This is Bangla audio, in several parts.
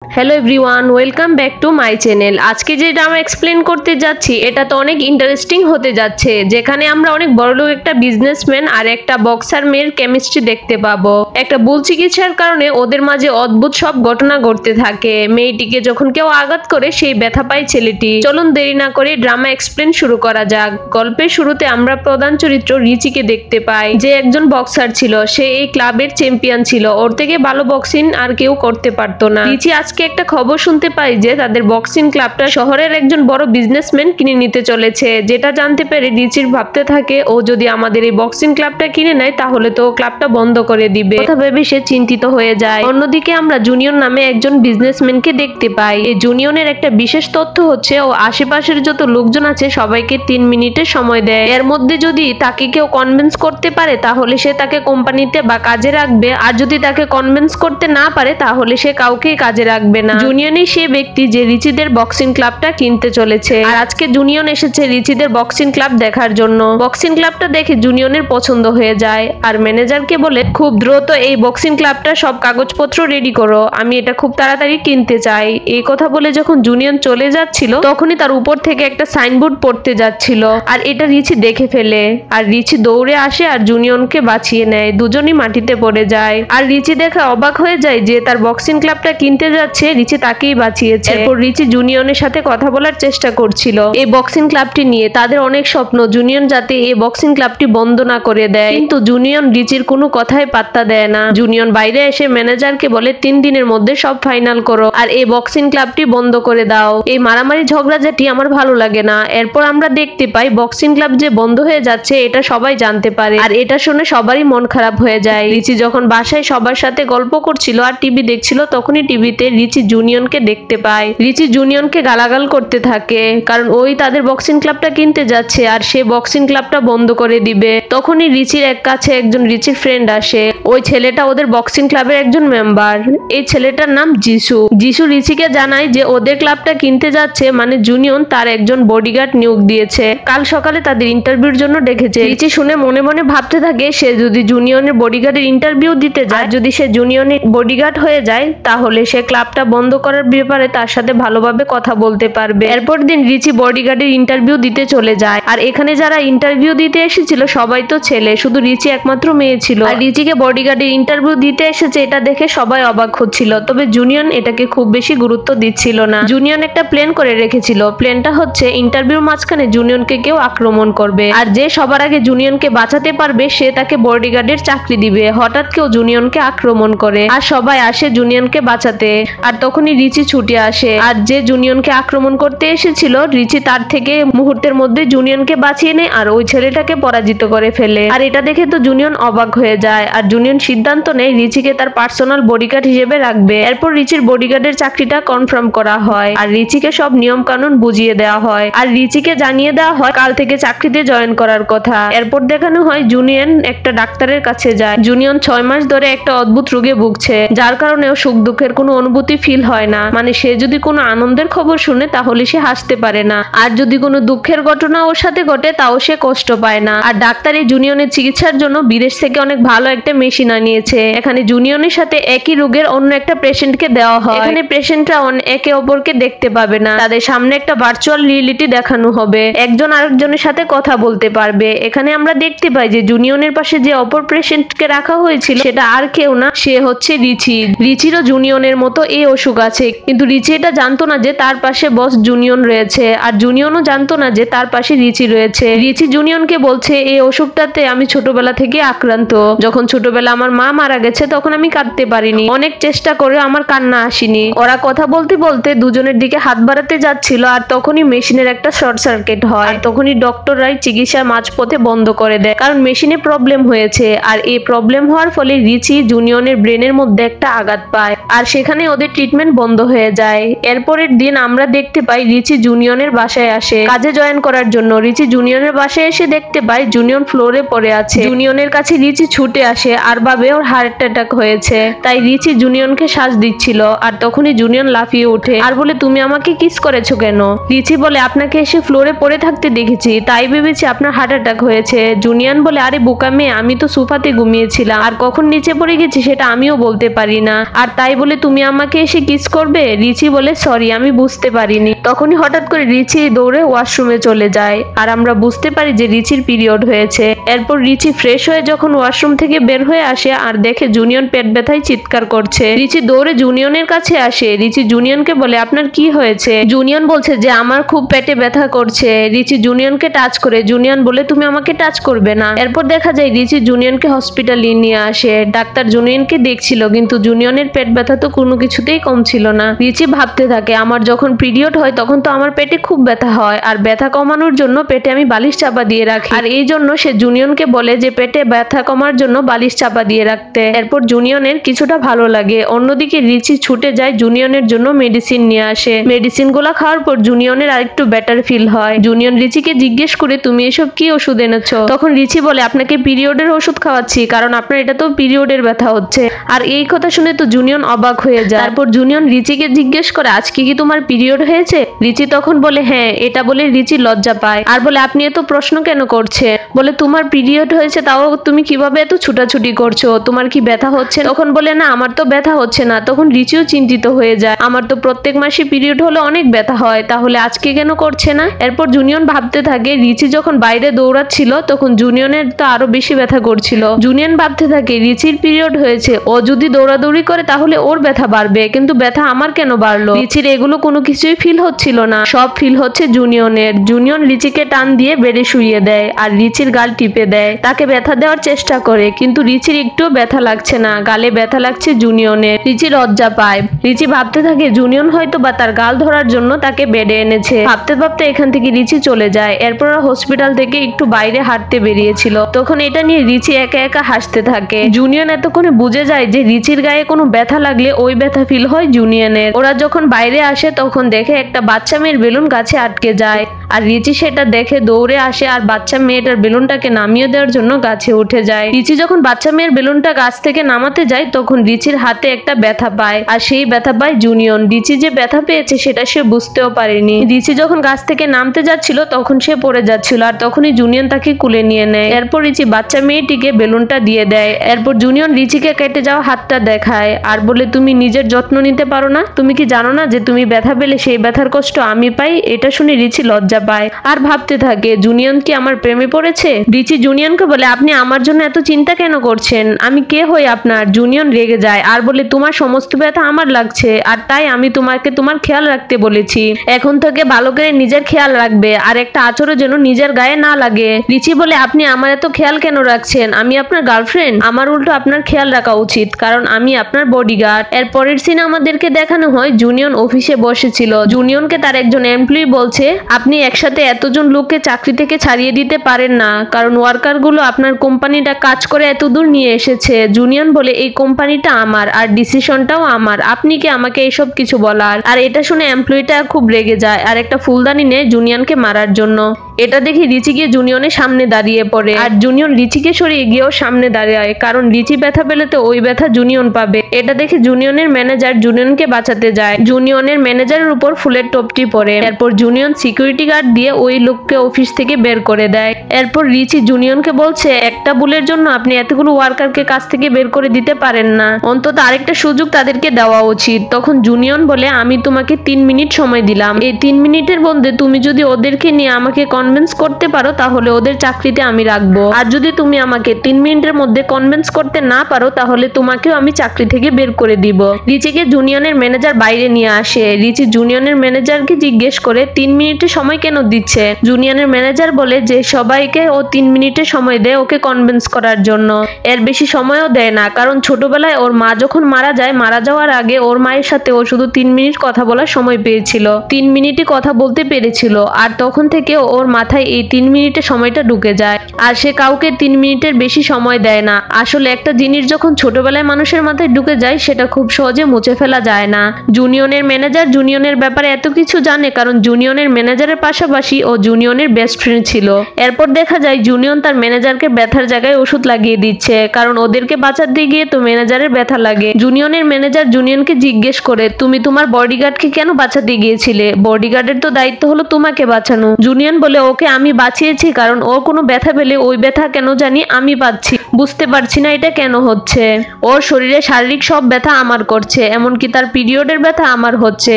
Hello everyone, welcome back to my channel. আজকে যে ড্রামা এক্সপ্লেন করতে যাচ্ছি এটা তো অনেক ইন্টারেস্টিং হতে যাচ্ছে, যেখানে আমরা অনেক বড়লোক একটা বিজনেসম্যান আর একটা বক্সার মেয়ের কেমিস্ট্রি দেখতে পাবো। একটা ভুল চিকিৎসার কারণে ওদের মাঝে অদ্ভুত সব ঘটনা ঘটতে থাকে। মেয়েটিকে যখন কেউ আঘাত করে সেই ব্যথা পায় ছেলেটি। চলুন দেরি না করে ড্রামা এক্সপ্লেন শুরু করা যাক। গল্পের শুরুতে আমরা প্রধান চরিত্র রিচিকে দেখতে পাই, যে একজন বক্সার ছিল। সে এই ক্লাবের চ্যাম্পিয়ন ছিল, ওর থেকে ভালো বক্সিং আর কেউ করতে পারতো না। রিচি আজকে একটা খবর শুনতে পাই যে তাদের বক্সিং ক্লাবটা শহরের একজন বড় বিজনেসম্যান কিনে নিতে চলেছে। যেটা জানতে পেরে রিচির ভাবতে থাকে, ও যদি আমাদের এই বক্সিং ক্লাবটা কিনে নেয় তাহলে তো ক্লাবটা বন্ধ করে দিবে। কথা ভেবে সে চিন্তিত হয়ে যায়। অন্যদিকে আমরা জুনিয়ন নামে একজন বিজনেসম্যানকে দেখতে পাই। এই জুনিয়নের একটা বিশেষ তথ্য হচ্ছে ও আশেপাশের যত লোকজন আছে সবাইকে 3 মিনিটের সময় দেয়। এর মধ্যে যদি তাকে কেউ কনভিন্স করতে পারে তাহলে সে তাকে কোম্পানিতে বা কাজে রাখবে, আর যদি তাকে কনভিন্স করতে না পারে তাহলে সে কাউকে কাজে রাখবে না। জুনিয়নই সে ব্যক্তি যে রিচিদের বক্সিং ক্লাবটা কিনতে চলেছে। আর আজকে জুনিয়ন এসেছে রিচিদের বক্সিং ক্লাব দেখার জন্য। বক্সিং ক্লাবটা দেখে জুনিয়নের পছন্দ হয়ে যায়, আর ম্যানেজারকে বলে খুব দ্রুত এই বক্সিং ক্লাবটা সব কাগজপত্র রেডি করো, আমি এটা খুব তাড়াতাড়ি কিনতে চাই। এই কথা বলে যখন জুনিয়ন চলে যাচ্ছিল তখনই তার উপর থেকে একটা সাইনবোর্ড পড়তে যাচ্ছিল, আর এটা রিচি দেখে ফেলে। আর রিচি দৌড়ে আসে আর জুনিয়নকে বাঁচিয়ে নেয়। দুজনই মাটিতে পড়ে যায়, আর রিচি দেখে অবাক হয়ে যায় যে তার বক্সিং ক্লাবটা কিনতে যাচ্ছে রিচি তাকেই বাঁচিয়েছে। এরপর রিচি জুনিয়নের সাথে কথা বলার চেষ্টা করছিল এই বক্সিং ক্লাবটি নিয়ে। তাদের অনেক স্বপ্ন জুনিয়ন যাতে এই বক্সিং ক্লাবটি বন্ধ না করে দেয়, কিন্তু জুনিয়ন রিচির কোনো কথাই পাত্তা দেয় না। জুনিয়ন বাইরে এসে ম্যানেজারকে বলে 3 দিনের মধ্যে সব ফাইনাল করো আর এই বক্সিং ক্লাবটি বন্ধ করে দাও। এই মারামারি ঝগড়াঝাটি আমার ভালো লাগে না। এরপর আমরা দেখতে পাই বক্সিং ক্লাব যে বন্ধ হয়ে যাচ্ছে এটা সবাই জানতে পারে, আর এটা শুনে সবারই মন খারাপ হয়ে যায়। রিচি যখন বাসায় সবার সাথে গল্প করছিল আর টিভি দেখছিল তখনই টিভিতে রিচি জুনিয়নকে দেখতে পায়। রিচি জুনিয়নকে গালাগাল করতে থাকে কারণ ওই তাদের বক্সিং ক্লাবটা কিনতে যাচ্ছে আর সে বক্সিং ক্লাবটা বন্ধ করে দিবে। তখনই রিচির কাছে একজন রিচির ফ্রেন্ড আসে। ওই ছেলেটা ওদের বক্সিং ক্লাবের একজন মেম্বার। এই ছেলেটার নাম যিশু। যিশু রিচিকে জানায় যে ওদের ক্লাবটা কিনতে যাচ্ছে মানে জুনিয়ন তার একজন বডিগার্ড নিয়োগ দিয়েছে, কাল সকালে তাদের ইন্টারভিউর জন্য ডেকেছে। রিচি শুনে মনে মনে ভাবতে থাকে সে যদি জুনিয়নের বডিগার্ডের ইন্টারভিউ দিতে যায়, যদি সে জুনিয়নের বডিগার্ড হয়ে যায় তাহলে সে ক্লাবটা বন্ধ করার ব্যাপারে তার সাথে ভালোভাবে কথা বলতে পারবে। এরপর দিন রিচি বডিগার্ডের ইন্টারভিউ দিতে চলে যায়, আর এখানে যারা ইন্টারভিউ দিতে এসেছিল সবাই তো ছেলে, শুধু রিচি একমাত্র মেয়ে ছিল। আর রিচিকে বডিগার্ডের ইন্টারভিউ দিতে এসেছে এটা দেখে সবাই অবাক হচ্ছিল, তবে জুনিয়ন এটাকে খুব বেশি গুরুত্ব দিচ্ছিল না। জুনিয়ন একটা প্ল্যান করে রেখেছিল। প্ল্যানটা হচ্ছে ইন্টারভিউর মাঝখানে জুনিয়নকে কেউ আক্রমণ করবে, আর যে সবার আগে জুনিয়নকে বাঁচাতে পারবে সে তাকে বডিগার্ডের চাকরি দিবে। হঠাৎ কেউ জুনিয়নকে আক্রমণ করে আর সবাই আসে জুনিয়নকে বাঁচাতে, আর তখনই রিচি ছুটে আসে। আর যে জুনিয়নকে আক্রমণ করতে এসেছিল রিচি তার থেকে মুহূর্তের মধ্যে জুনিয়নকে বাঁচিয়ে নেয় আর ওই ছেলেটাকে পরাজিত করে ফেলে। আর এটা দেখে তো জুনিয়ন অবাক হয়ে যায়, আর জুনিয়ন সিদ্ধান্ত নেয় রিচিকে তার পার্সোনাল বডিগার্ড হিসেবে রাখবে। এরপর রিচির বডিগার্ডের চাকরিটা কনফার্ম করা হয় আর রিচিকে সব নিয়ম কানুন বুঝিয়ে দেওয়া হয়, আর রিচিকে জানিয়ে দেওয়া হয় কাল থেকে চাকরিতে জয়েন করার কথা। এরপর দেখানো হয় জুনিয়ন একটা ডাক্তারের কাছে যায়। জুনিয়ন 6 মাস ধরে একটা অদ্ভুত রোগে ভুগছে, যার কারণেও সুখ দুঃখের কোনো অনুভূতি ফিল হয় না। মানে সে যদি কোনো আনন্দের খবর শুনে তাহলে সে হাসতে পারে না, আর যদি কোনো দুঃখের ঘটনা ওর সাথে ঘটে তাও সে কষ্ট পায় না। আর ডাক্তার এই জুনিয়নের চিকিৎসার জন্য বিদেশ থেকে অনেক ভালো একটা মেশিন আনিয়েছে। এখানে জুনিয়নের সাথে একই রোগের অন্য একটা পেশেন্টকে দেওয়া হয়। এখানে পেশেন্টরা একে অপরকে দেখতে পাবে না, তাদের সামনে একটা ভার্চুয়াল রিয়েলিটি দেখানো হবে, একজন আরেকজনের সাথে কথা বলতে পারবে। এখানে আমরা দেখতে পাই যে জুনিয়নের পাশে যে অপর পেশেন্টকে রাখা হয়েছিল সেটা আর কেউ না, সে হচ্ছে রিচি। রিচিরও জুনিয়নের মতো এই অসুখ আছে, কিন্তু রিচি এটা জানতো না যে তার পাশে বস জুনিয়ন রয়েছে, আর জুনিয়নও জানতো না যে তার পাশে রিচি রয়েছে। রিচি জুনিয়নকে বলছে এই অসুখটাতে আমি ছোটবেলা থেকে আক্রান্ত। যখন ছোটবেলা আমার মা মারা গেছে তখন আমি কাঁদতে পারিনি, অনেক চেষ্টা করে আমার কান্না আসেনি। ওরা কথা বলতে বলতে দুজনের দিকে হাত বাড়াতে যাচ্ছিল, আর তখনই মেশিনের একটা শর্ট সার্কিট হয়। তখনই ডক্টররাই চিকিৎসা মাঝপথে বন্ধ করে দেয় কারণ মেশিনে প্রবলেম হয়েছে। আর এই প্রবলেম হওয়ার ফলে রিচি জুনিয়নের ব্রেনের মধ্যে একটা আঘাত পায়, আর সেখানে ওদের ট্রিটমেন্ট বন্ধ হয়ে যায়। এরপরের দিন আমরা দেখতে পাই রিচি জুনিয়নের বাসায় আসে কাজে জয়েন করার জন্য। রিচি জুনিয়নের বাসায় এসে দেখতে পাই জুনিয়ন ফ্লোরে পড়ে আছে। জুনিয়নের কাছে রিচি ছুটে আসে আর ভাবে ওর হার্ট অ্যাটাক হয়েছে, তাই রিচি জুনিয়নকে শ্বাস দিচ্ছিল। আর তখনই জুনিয়ন লাফিয়ে ওঠে আর বলে তুমি আমাকে কিস করেছো কেন? রিচি বলে আপনাকে এসে ফ্লোরে পড়ে থাকতে দেখেছি, তাই ভেবেছি আপনার হার্ট অ্যাটাক হয়েছে। জুনিয়ন বলে আরে বোকা মেয়ে, আমি তো সোফাতে ঘুমিয়েছিলাম, আর কখন নিচে পড়ে গেছি সেটা আমিও বলতে পারি না, আর তাই বলে তুমি আমাকে আমাকে এসে কিস করবে? রিচি বলে সরি আমি বুঝতে পারিনি। তখনই হঠাৎ করে রিচি দৌড়ে ওয়াশরুমে চলে যায় আর আমরা বুঝতে পারি যে রিচির পিরিয়ড হয়েছে। এরপর রিচি ফ্রেশ হয়ে যখন ওয়াশরুম থেকে বের হয়ে আসে আর দেখে জুনিয়ন পেট ব্যথায় চিৎকার করছে। রিচি দৌড়ে জুনিয়নের কাছে আসে। রিচি জুনিয়নকে বলে আপনার কি হয়েছে? জুনিয়ন বলছে যে আমার খুব পেটে ব্যথা করছে। রিচি জুনিয়নকে টাচ করে। জুনিয়ন বলে তুমি আমাকে টাচ করবে না। এরপর দেখা যায় রিচি জুনিয়নকে হসপিটালে নিয়ে আসে। ডাক্তার জুনিয়নকে দেখছিল কিন্তু জুনিয়নের পেট ব্যথা তো কোনো কিছুতেই কম ছিল না। রিচি ভাবতে থাকে আমার যখন পিরিয়ড হয় তখন তো আমার পেটে খুব ব্যথা হয় আর ব্যথা কমানোর জন্য পেটে আমি বালিশ চাপা দিয়ে রাখি আর এই জন্য সে জুনিয়নকে বলে যে পেটে ব্যথা কমার জন্য বালিশ চাপা দিয়ে রাখতে। এরপর জুনিয়নের কিছুটা ভালো লাগে। অন্যদিকে রিচি ছুটে যায় জুনিয়নের জন্য মেডিসিন নিয়ে আসে। মেডিসিন গুলা খাওয়ার পর জুনিয়নের আরেকটু বেটার ফিল হয়। জুনিয়ন রিচিকে জিজ্ঞেস করে তুমি এসব কি ওষুধ এনেছো? তখন রিচি বলে আপনাকে পিরিয়ডের ওষুধ খাওয়াচ্ছি কারণ আপনার এটা তো পিরিয়ডের ব্যথা হচ্ছে। আর এই কথা শুনে তো জুনিয়ন অবাক হয়ে যায়। তারপর জুনিয়ন রিচিকে জিজ্ঞেস করে আজকে কি তোমার পিরিয়ড হয়েছে? রিচি তখন বলে হ্যাঁ। এটা বলে রিচি লজ্জা পায় আর বলে আপনি এত প্রশ্ন কেন করছে? বলে তোমার পিরিয়ড হয়েছে তাও তুমি কিভাবে এত ছুটাছুটি করছো? তোমার কি ব্যথা হচ্ছে? তখন বলে না আমার তো ব্যথা হচ্ছে না। তখন রিচিও চিন্তিত হয়ে যায় আমার তো প্রত্যেক মাসে পিরিয়ড হলে অনেক ব্যথা হয় তাহলে আজকে কেন করছে না? এরপর জুনিয়ন ভাবতে থাকে রিচি যখন বাইরে দৌড়াচ্ছিল তখন জুনিয়নের তো আরো বেশি ব্যথা করছিল। জুনিয়ন ভাবতে থাকে রিচির পিরিয়ড হয়েছে ও যদি দৌড়াদৌড়ি করে তাহলে ওর ব্যথা বাড়বে কিন্তু ব্যথা আমার কেন বাড়লো? রিচির এগুলো কোনো কিছুই ফিল হচ্ছিল না। সব ফিল হচ্ছে জুনিয়নের। জুনিয়ন রিচিকে টান দিয়ে বেডে শুইয়ে দেয় আর রিচির গাল টিপে দেয়। তাকে ব্যথা দেওয়ার চেষ্টা করে কিন্তু রিচির একটুও ব্যথা লাগছে না। গালে ব্যথা লাগছে জুনিয়নের। রিচি লজ্জা পায়। রিচি ভাবতে থাকে জুনিয়ন হয়তো বা তার গাল ধরার জন্য তাকে বেডে এনেছে। ভাবতে ভাবতে এখান থেকে রিচি চলে যায়। এরপর হসপিটাল থেকে একটু বাইরে হাঁটতে বেরিয়েছিল। তখন এটা নিয়ে রিচি একা একা হাসতে থাকে। জুনিয়ন এতক্ষণে বুঝে যায় যে রিচির গায়ে কোনো ব্যথা লাগলে ওই ব্যথা ফিল হয় জুনিয়নের। ওরা যখন বাইরে আসে তখন দেখে একটা বাচ্চা মেয়ের বেলুন গাছে আটকে যায় আর রিচি সেটা দেখে দৌড়ে আসে আর বাচ্চা মেয়েটার বেলুনটাকে নামিয়ে দেওয়ার জন্য গাছে উঠে যায়। রিচি যখন বাচ্চা মেয়ের বেলুনটা গাছ থেকে নামাতে যায় তখন রিচির হাতে একটা ব্যথা পায় আর সেই ব্যথা পায় জুনিয়ন। রিচি যে ব্যথা পেয়েছে সেটা সে বুঝতেও পারেনি। রিচি যখন গাছ থেকে নামতে যাচ্ছিল তখন সে পড়ে যাচ্ছিল আর তখনই জুনিয়ন তাকে কুলে নিয়ে নেয়। এরপর রিচি বাচ্চা মেয়েটিকে বেলুনটা দিয়ে দেয়। এরপর জুনিয়ন রিচিকে কেটে যাওয়া হাতটা দেখায় আর বলে তুমি নিজের যত্ন নিতে পারো না? তুমি কি জানো না যে তুমি ব্যথা পেলে সেই ব্যথার কষ্ট আমি পাই? এটা শুনে রিচি লজ্জা পায় আর ভাবতে থাকে জুনিয়ন কি আমার প্রেমে পড়েছে? রিচি জুনিয়নকে বলে আপনি আমার জন্য এত চিন্তা কেন করছেন? আমি কে হই আপনার? জুনিয়ন রেগে যায় আর বলে তোমার সমস্ত ব্যথা আমার লাগছে আর তাই আমি তোমাকে তোমার খেয়াল রাখতে বলেছি। এখন থেকে ভালো করে নিজের খেয়াল রাখবে আর একটা আঁচড়ও যেন নিজের গায়ে না লাগে। রিচি বলে আপনি আমার এত খেয়াল কেন রাখছেন? আমি আপনার গার্লফ্রেন্ড। আমার উল্টো আপনার খেয়াল রাখা উচিত কারণ আমি আপনার বডিগার্ড। এর পরের সিনে আমাদেরকে দেখানো হয় জুনিয়ন অফিসে বসেছিল। জুনিয়নকে তার একজন এমপ্লয়ি বলছে আপনি একসাথে এতজন লোককে চাকরি থেকে ছাড়িয়ে দিতে পারেন না কারণ ওয়ার্কার গুলো আপনার কোম্পানিটা কাজ করে এত দূর নিয়ে এসেছে। জুনিয়ন বলে এই কোম্পানিটা আমার আর ডিসিশনটাও আমার। আপনি কি আমাকে এইসব কিছু বলার? আর এটা শুনে এমপ্লয়িটা খুব রেগে যায় আর একটা ফুলদানি নেয় জুনিয়নকে মারার জন্য। এটা দেখে রিচি গিয়ে জুনিয়নের সামনে দাঁড়িয়ে পড়ে আর জুনিয়ন রিচিকে সরিয়ে গিয়েও সামনে দাঁড়ায় কারণ রিচি ব্যথা পেলে তো ওই ব্যথা জুনিয়ন পাবে। এটা দেখে জুনিয়নের ম্যানেজার জুনিয়নকে বাঁচাতে যায়। জুনিয়নের ম্যানেজারের উপর ফুলের টপটি পড়ে। এরপর জুনিয়ন সিকিউরিটি গার্ড দিয়ে ওই লোককে অফিস থেকে বের করে দেয়। এরপর রিচি জুনিয়নকে বলছে একটা ভুলের জন্য আপনি এতগুলো ওয়ার্কারকে কাজ থেকে বের করে দিতে পারেন না, অন্তত আরেকটা সুযোগ তাদেরকে দেওয়া উচিত। তখন জুনিয়ন বলে আমি তোমাকে 3 মিনিট সময় দিলাম। এই 3 মিনিটের মধ্যে তুমি যদি ওদেরকে নিয়ে আমাকে কনভিন্স করতে পারো তাহলে ওদের চাকরিতে আমি রাখবো, আর যদি তুমি আমাকে 3 মিনিটের মধ্যে কনভিন্স করতে না পারো তাহলে তোমাকেও আমি চাকরি থেকে বের করে দিব। রিচিকে জুনিয়নের ম্যানেজার বাইরে নিয়ে আসে। রিচি জুনিয়নের ম্যানেজারকে জিজ্ঞেস করে 3 মিনিটের সময় কেন দিচ্ছে। জুনিয়নের ম্যানেজার বলে যে সবাইকে ও 3 মিনিটের সময় দেয় ওকে কনভিন্স করার জন্য, এর বেশি সময়ও দেয় না কারণ ছোটবেলায় ওর মা যখন মারা যায়, মারা যাওয়ার আগে ওর মায়ের সাথে ও শুধু 3 মিনিট কথা বলার সময় পেয়েছিল, 3 মিনিটই কথা বলতে পেরেছিল, আর তখন থেকে ওর মাথায় এই 3 মিনিটের সময়টা ঢুকে যায় আর সে কাউকে 3 মিনিটের বেশি সময় দেয় না। আসলে একটা জিনিস যখন ছোটবেলায় মানুষের মাথায় ঢুকে যায় সেটা খুব সহজে মুছে ফেলা যায় না। জুনিয়নের ম্যানেজার জুনিয়নের ব্যাপারে এত কিছু জানে কারণ জুনিয়নের ম্যানেজারের পাশাপাশি ও জুনিয়নের বেস্ট ফ্রেন্ড ছিল। এরপর দেখা যায় জুনিয়ন তার ম্যানেজারকে ব্যথার জায়গায় ওষুধ লাগিয়ে দিচ্ছে, কারণ ওদেরকে বাঁচাতে গিয়ে তো ম্যানেজারের ব্যথা লাগে। জুনিয়নের ম্যানেজার জুনিয়নকে জিজ্ঞেস করে, তুমি তোমার বডিগার্ডকে কেন বাঁচাতে গিয়েছিলে? বডিগার্ডের তো দায়িত্ব হলো তোমাকে বাঁচানো। জুনিয়ন বলে, ওকে আমি বাঁচিয়েছি কারণ ওর কোনো ব্যথা পেলে ওই ব্যথা কেন জানি আমি পাচ্ছি, বুঝতে পারছি না এটা কেন হচ্ছে। ওর শরীরে শারীরিক সব ব্যথা আমার করছে, এমনকি তার পিরিয়ডের ব্যথা আমার হচ্ছে,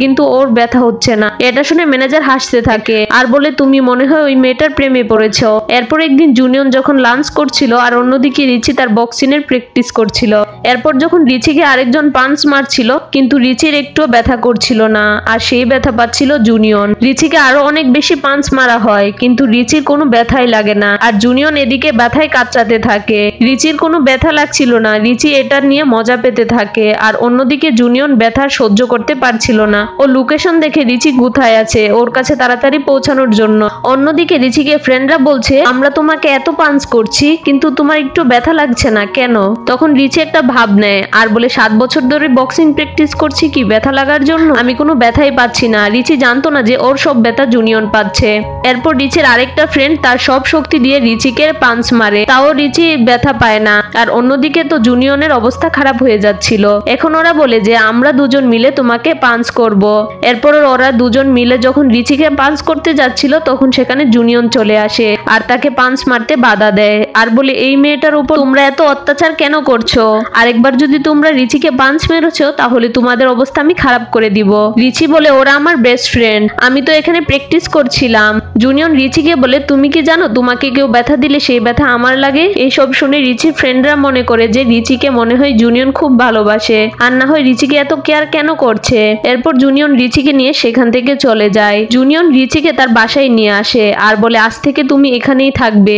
কিন্তু ওর ব্যথা হচ্ছে না। এটা শুনে ম্যানেজার হাসতে থাকে আর বলে, তুমি মনে হয় ওই মেয়েটার প্রেমে পড়েছো। এরপর একদিন জুনিয়ন যখন লাঞ্চ করছিল আর অন্যদিকে রিচি তার বক্সিংয়ের প্র্যাকটিস করছিল। এরপর যখন রিচিকে আরেকজন পাঞ্চ মারছিল কিন্তু রিচির একটুও ব্যথা করছিল না, আর সেই ব্যথা পাচ্ছিল জুনিয়ন। রিচিকে আরো অনেক বেশি পাঞ্চ মারা হয় কিন্তু রিচির কোনো ব্যথাই লাগে না, আর জুনিয়ন এদিকে ব্যথায় কাতরাতে থাকে। রিচির কোনো ব্যথা লাগছিল না, রিচি এটা নিয়ে মজা পেতে থাকে, আর অন্যদিকে জুনিয়ন ব্যথা সহ্য করতে পারছিল না। ও লোকেশন দেখে রিচি কোথায় আছে ওর কাছে তাড়াতাড়ি পৌঁছানোর জন্য। অন্যদিকে রিচিকে ফ্রেন্ডরা বলছে, আমরা তোমাকে এত পাঞ্চ করছি কিন্তু তোমার একটু ব্যথা লাগছে না কেন? তখন রিচি একটা ভাব নেয় আর বলে, 7 বছর ধরে বক্সিং প্র্যাকটিস করছি কি ব্যথা লাগার জন্য? আমি কোনো ব্যথাই পাচ্ছি না। রিচি জানতো না যে ওর সব ব্যথা জুনিয়ন পাচ্ছে। এরপর রিচির আরেকটা ফ্রেন্ড তার সব শক্তি দিয়ে রিচিকে পাঞ্চ মারে, তাও রিচি ব্যথা পায় না। আর অন্যদিকে তো জুনিয়নের অবস্থা খারাপ হয়ে যাচ্ছিল। এখন ওরা বলে যে আমরা দুজন মিলে তোমাকে পাঞ্চ করব। এরপর ওরা দুজন মিলে যখন রিচিকে পাঞ্চ করতে যাচ্ছিল তখন সেখানে জুনিয়ন চলে আসে আর তাকে পাঞ্চ মারতে বাধা দেয় আর বলে, এই মেয়েটার উপর তোমরা এত অত্যাচার কেন করছো? আরেকবার যদি তোমরা রিচিকে পাঞ্চ মেরেছো তাহলে তোমাদের অবস্থা আমি খারাপ করে দিব। রিচি বলে, ওরা আমার বেস্ট ফ্রেন্ড, আমি তো এখানে প্র্যাকটিস করছিলাম। জুনিয়ন রিচিকে বলে, তুমি কি জানো তোমাকে কেউ ব্যথা দিলে সেই ব্যথা আমার লাগে? এইসব শুনে রিচির ফ্রেন্ডরা মনে করে যে রিচিকে মনে হয় জুনিয়ন খুব ভালোবাসে, আর না হয় রিচিকে এত কেয়ার কেন করছে। এরপর জুনিয়ন রিচিকে নিয়ে সেখান থেকে চলে যায়। জুনিয়ন রিচিকে তার বাসায় নিয়ে আসে আর বলে, আজ থেকে তুমি এখানেই থাকবে।